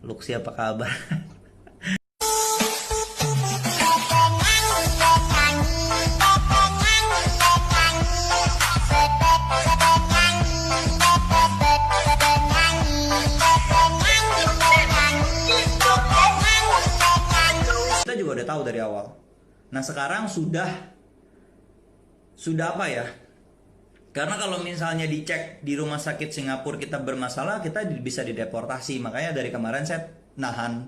Luxi apa kabar? Kita juga udah tahu dari awal. Nah sekarang sudah apa ya? Karena kalau misalnya dicek di rumah sakit Singapura kita bermasalah, kita bisa dideportasi. Makanya dari kemarin saya nahan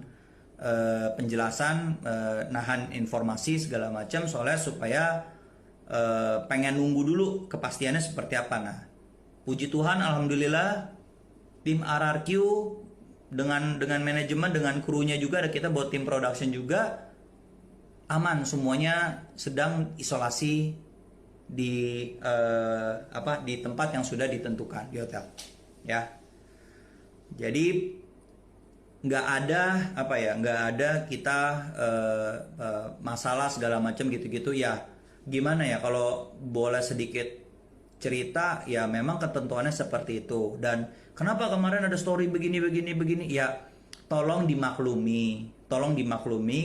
penjelasan, nahan informasi segala macam soalnya supaya pengen nunggu dulu kepastiannya seperti apa. Nah, puji Tuhan, alhamdulillah tim RRQ dengan manajemen, dengan krunya juga, ada kita buat tim production juga aman, semuanya sedang isolasi di di tempat yang sudah ditentukan di hotel, ya. Jadi nggak ada nggak ada kita masalah segala macam gitu-gitu ya. Gimana ya, kalau boleh sedikit cerita, ya memang ketentuannya seperti itu. Dan kenapa kemarin ada story begini ya, tolong dimaklumi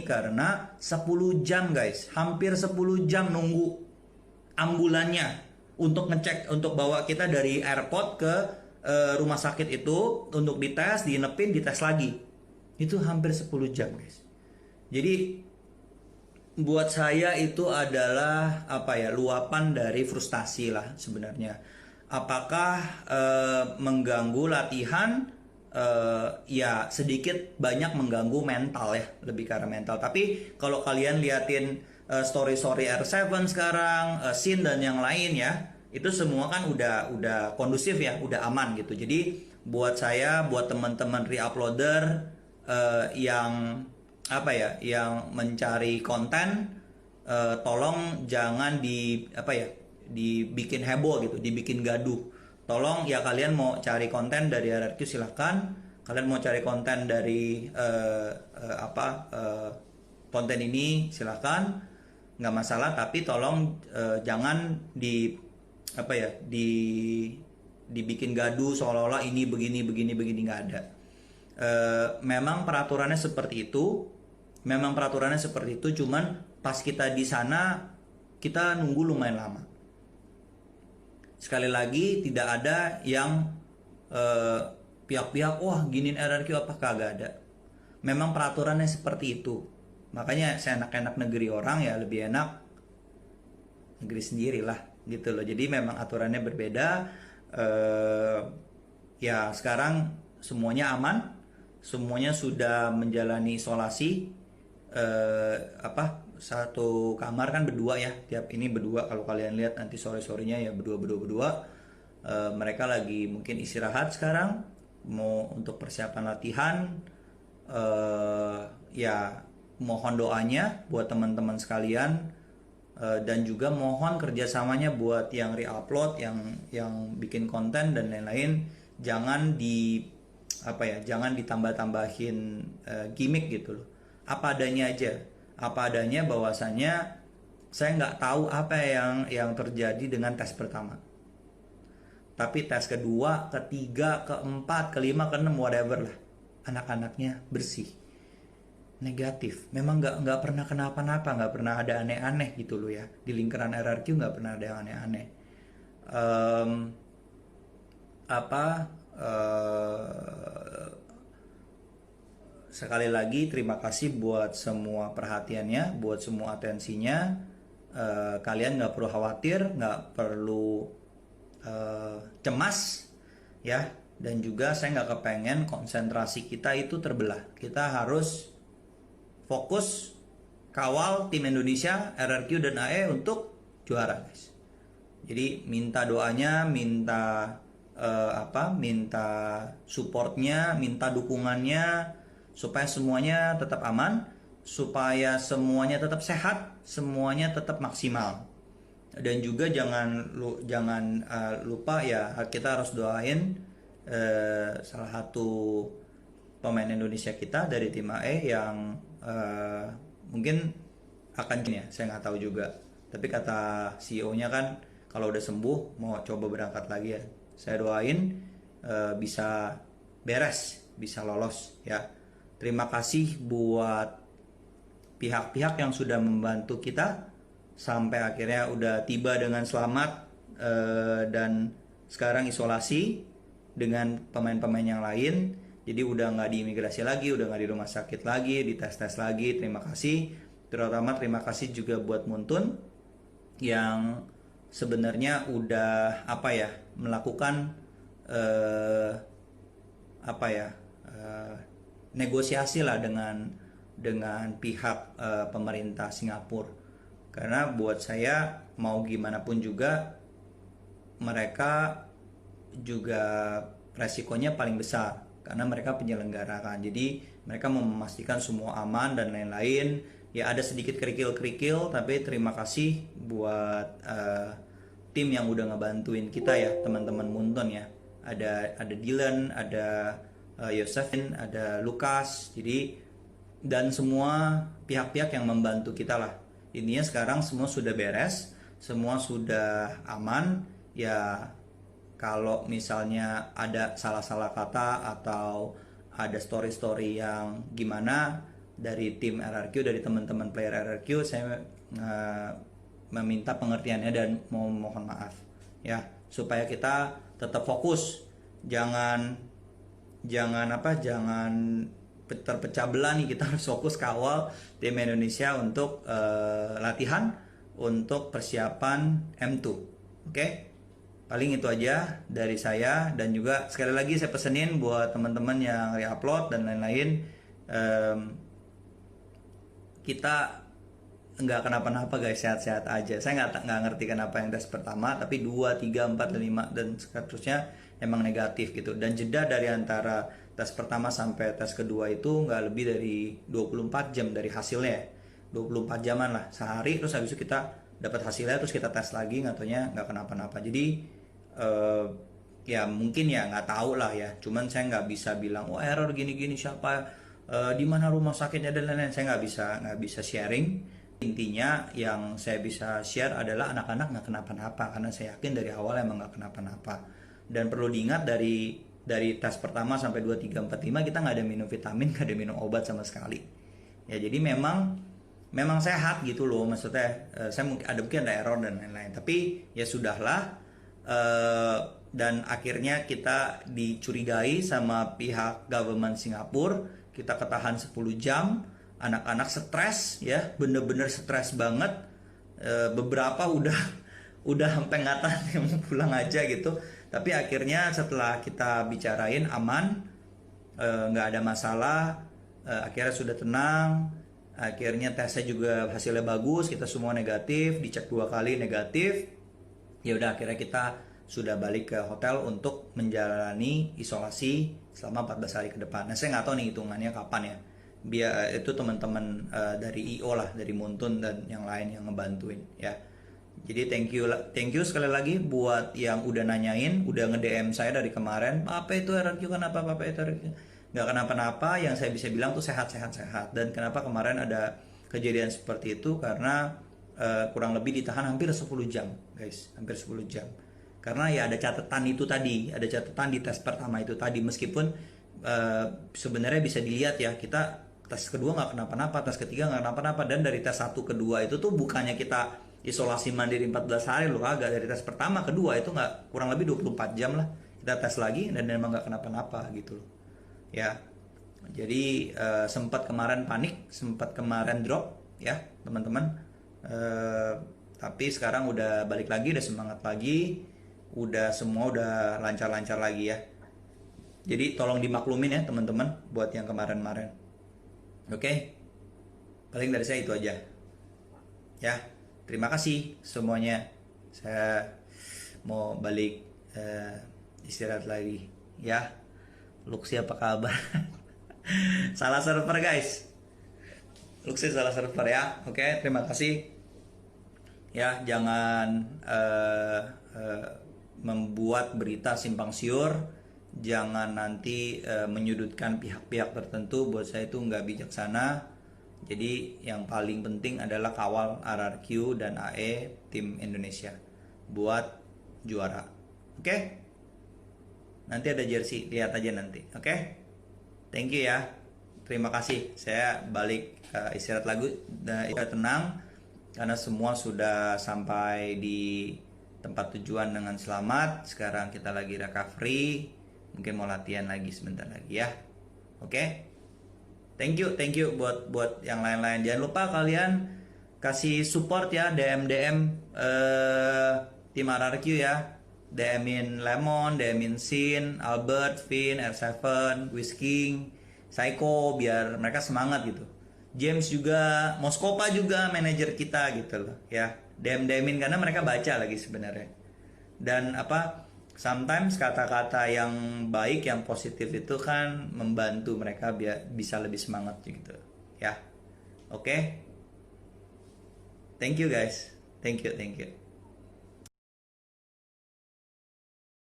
karena 10 jam guys, hampir 10 jam nunggu ambulannya untuk ngecek, untuk bawa kita dari airport ke rumah sakit itu untuk dites, diinepin, dites lagi. Itu hampir 10 jam guys. Jadi buat saya itu adalah luapan dari frustasi lah sebenarnya. Apakah mengganggu latihan? Ya sedikit banyak mengganggu mental ya, lebih ke arah mental. Tapi kalau kalian liatin story R7 sekarang, Sin dan yang lain ya, itu semua kan udah kondusif ya, udah aman gitu. Jadi buat saya, buat teman-teman reuploader yang yang mencari konten, tolong jangan dibikin heboh gitu, dibikin gaduh. Tolong ya, kalian mau cari konten dari RRQ silahkan, kalian mau cari konten dari konten ini silahkan, nggak masalah. Tapi tolong jangan dibikin gaduh seolah-olah ini begini nggak ada. Memang peraturannya seperti itu, cuman pas kita di sana kita nunggu lumayan lama. Sekali lagi, tidak ada yang pihak-pihak wah giniin RRQ apa, kagak ada. Memang peraturannya seperti itu. Makanya seenak-enak negeri orang ya lebih enak negeri sendiri lah gitu loh. Jadi memang aturannya berbeda. Ya sekarang semuanya aman, semuanya sudah menjalani isolasi. Satu kamar kan berdua ya, tiap ini berdua. Kalau kalian lihat nanti sore-sorenya ya berdua. Mereka lagi mungkin istirahat sekarang, mau untuk persiapan latihan. Ya mohon doanya buat teman-teman sekalian, dan juga mohon kerjasamanya buat yang reupload, yang bikin konten dan lain-lain. Jangan jangan ditambah-tambahin gimmick gitu loh. Apa adanya aja, bahwasanya saya nggak tahu apa yang terjadi dengan tes pertama, tapi tes kedua, ketiga, keempat, kelima, keenam, whatever lah, anak-anaknya bersih, negatif. Memang nggak pernah kenapa-napa, nggak pernah ada aneh-aneh gitu loh ya. Di lingkaran RRQ nggak pernah ada yang aneh-aneh. Sekali lagi terima kasih buat semua perhatiannya, buat semua atensinya. Kalian nggak perlu khawatir, nggak perlu cemas ya. Dan juga saya nggak kepengen konsentrasi kita itu terbelah. Kita harus fokus kawal tim Indonesia, RRQ dan AE untuk juara guys. Jadi minta doanya, minta supportnya, minta dukungannya, supaya semuanya tetap aman, supaya semuanya tetap sehat, semuanya tetap maksimal. Dan juga jangan lupa ya, kita harus doain salah satu pemain Indonesia kita dari tim AE yang mungkin akan ya, saya nggak tahu juga. Tapi kata CEO-nya kan kalau udah sembuh mau coba berangkat lagi ya. Saya doain bisa beres, bisa lolos ya. Terima kasih buat pihak-pihak yang sudah membantu kita sampai akhirnya udah tiba dengan selamat, dan sekarang isolasi dengan pemain-pemain yang lain. Jadi udah nggak di imigrasi lagi, udah nggak di rumah sakit lagi, di tes-tes lagi. Terima kasih. Terutama terima kasih juga buat Muntun yang sebenarnya udah melakukan negosiasi lah dengan pihak pemerintah Singapura. Karena buat saya mau gimana pun juga mereka juga resikonya paling besar karena mereka penyelenggara kan. Jadi mereka mau memastikan semua aman dan lain-lain. Ya ada sedikit kerikil-kerikil, tapi terima kasih buat tim yang udah ngebantuin kita ya, teman-teman Muntun ya. Ada Dylan, ada Yosefin, ada Lukas. Jadi dan semua pihak-pihak yang membantu kita lah. Intinya sekarang semua sudah beres, semua sudah aman. Ya kalau misalnya ada salah-salah kata atau ada story-story yang gimana dari tim RRQ, dari teman-teman player RRQ, saya meminta pengertiannya dan mau mohon maaf ya, supaya kita tetap fokus, jangan terpecah belah nih. Kita harus fokus kawal tim Indonesia untuk latihan untuk persiapan M2. Oke? Paling itu aja dari saya, dan juga sekali lagi saya pesenin buat teman-teman yang re-upload dan lain-lain, kita nggak kenapa-napa guys, sehat-sehat aja. Saya nggak ngerti kenapa yang tes pertama tapi 2, 3, 4, 5 dan seterusnya emang negatif gitu. Dan jeda dari antara tes pertama sampai tes kedua itu nggak lebih dari 24 jam dari hasilnya. 24 jaman lah sehari, terus habis itu kita dapat hasilnya, terus kita tes lagi, nggak taunya nggak kenapa-napa. Jadi ya mungkin ya nggak tahu lah ya, cuman saya nggak bisa bilang oh error gini-gini siapa, di mana rumah sakitnya dan lain-lain. Saya nggak bisa sharing. Intinya yang saya bisa share adalah anak-anak nggak kenapa-napa, karena saya yakin dari awal emang nggak kenapa-napa. Dan perlu diingat dari tes pertama sampai 2, 3, 4, 5 kita nggak ada minum vitamin, nggak ada minum obat sama sekali. Ya jadi memang sehat gitu loh, maksudnya saya mungkin ada error dan lain-lain, tapi ya sudahlah. Dan akhirnya kita dicurigai sama pihak government Singapura, kita ketahan 10 jam. Anak-anak stres ya, bener-bener stres banget. Beberapa udah sampai nggak tahan mau pulang aja gitu. Tapi akhirnya setelah kita bicarain aman, nggak ada masalah. Akhirnya sudah tenang. Akhirnya tesnya juga hasilnya bagus, kita semua negatif, dicek 2 kali negatif. Ya udah akhirnya kita sudah balik ke hotel untuk menjalani isolasi selama 14 hari ke depan. Nah saya nggak tahu nih hitungannya kapan ya. Biar itu teman-teman dari IO lah, dari Muntun dan yang lain yang ngebantuin ya. Jadi thank you sekali lagi buat yang udah nanyain, udah nge-DM saya dari kemarin, apa itu RRQ kenapa, apa itu RRQ? Nggak kenapa-napa. Yang saya bisa bilang tuh sehat. Dan kenapa kemarin ada kejadian seperti itu, karena kurang lebih ditahan hampir 10 jam guys, hampir 10 jam. Karena ya ada catatan itu tadi, ada catatan di tes pertama itu tadi, meskipun sebenarnya bisa dilihat ya, kita tes kedua nggak kenapa-napa, tes ketiga nggak kenapa-napa, dan dari tes 1 ke 2 itu tuh bukannya kita isolasi mandiri 14 hari loh, agak dari tes pertama ke 2 itu nggak, kurang lebih 24 jam lah kita tes lagi, dan emang nggak kenapa-napa gitu loh ya. Jadi sempat kemarin panik, sempat kemarin drop ya teman-teman, tapi sekarang udah balik lagi, udah semangat lagi, udah semua udah lancar-lancar lagi ya. Jadi tolong dimaklumin ya teman-teman buat yang kemarin-kemarin. Oke, paling dari saya itu aja ya. Terima kasih semuanya. Saya mau balik istirahat lagi ya. Luxi apa kabar? Salah server guys, Luxi salah server ya. Oke, terima kasih ya. Jangan membuat berita simpang siur, jangan nanti menyudutkan pihak-pihak tertentu. Buat saya itu nggak bijaksana. Jadi yang paling penting adalah kawal RRQ dan AE tim Indonesia buat juara. Oke? Nanti ada jersey, lihat aja nanti. Oke? Thank you ya. terima kasih. Saya balik istirahat lagu dan tenang karena semua sudah sampai di tempat tujuan dengan selamat. Sekarang kita lagi recovery, mungkin mau latihan lagi sebentar lagi ya. Oke, thank you buat yang lain-lain. Jangan lupa kalian kasih support ya, DM tim RRQ ya. DM-in Lemon, DM-in Sin, Albert, Vin, R7, Whisking, Psycho, biar mereka semangat gitu. James juga, Moskopa juga manajer kita gitu loh ya. DM-in karena mereka baca lagi sebenarnya. Dan sometimes kata-kata yang baik, yang positif itu kan membantu mereka biar bisa lebih semangat gitu ya. Oke. Thank you guys. Thank you.